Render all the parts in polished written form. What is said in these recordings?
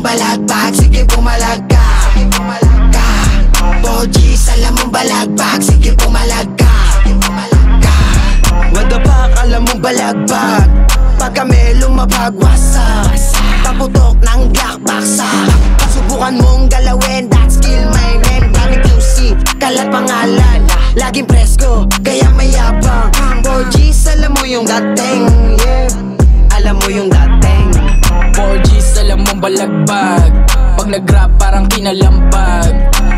balagbag, sige pumalag ka. 4Gs, alam mong balagbag, sige pumalag ka. What the fuck, alam mong balagbag, pag kami lumabag, wasak. Paputok ng black baksa, subukan mong galawin, that skill my man. Daming QC, kalat pangalan, laging presko, kaya mayabang. 4Gs, alam mo yung dating, yeah. Alam mo yung dating. 4Gs, alam mong balagbag, pag nag-rap parang kinalampag.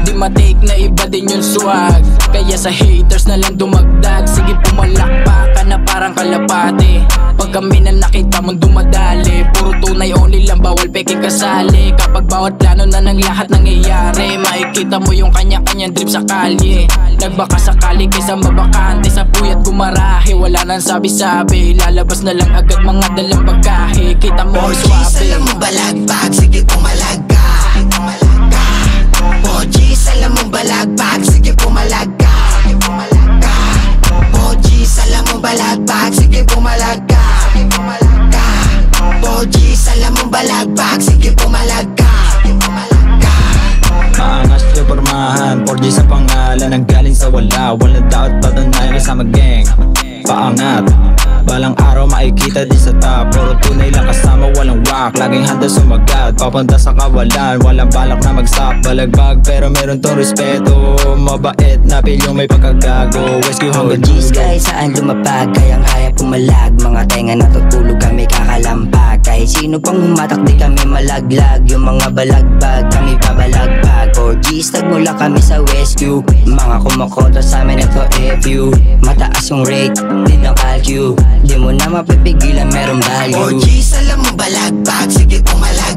Di matake na iba din yung swag, kaya sa haters na lang dumagdag. Sige pumalakpak ka na parang kalapate, pag kami na nakita mong dumadali. Puro tunay only lang, bawal peking kasali. Kapag bawat plano na ng lahat nangyayari, makikita mo yung kanya-kanyang drip sa kalye. Nagbaka sakali kaysa mabakante, sa puyat gumarahe, wala nang sabi-sabi. Lalabas na lang agad mga dalang pagkahe, kita mo ang 4Gs, swabe. alam mo balagbag, sige pumalag ka. 4Gs, alam mong balagbag, sige pumalag ka. 4Gs, alam mong balagbag, sige pumalag ka. 4Gs, alam mong balagbag, sige pumalag ka. Maangas yung pormahan, 4G sa pangalan, nanggaling sa wala. Walang daot patunayan kasama gang. Paangat, balang araw makikita din sa top. Puro tunay lang kasama, walang wak. Laging handa sumagat, papunta sa kawalan. Walang balak na mag-stop, balagbag pero meron tong respeto. Mabait na yung may pagkagago. Rescue hanggang G's kahit saan lumapag, kayang-kaya pumalag. Mga tenga natutulog kami kakalampag. Kahit sino pang humatak di kami malaglag. Yung mga balagbag kami pabalagbag. 4G's nagmula kami sa rescue. Mga kumakontra sa amin ito FU. Mataas yung rate, di na calcu. Di mo na mapipigilan, merong value. 4Gs, alam mo balagbag, sige pumalag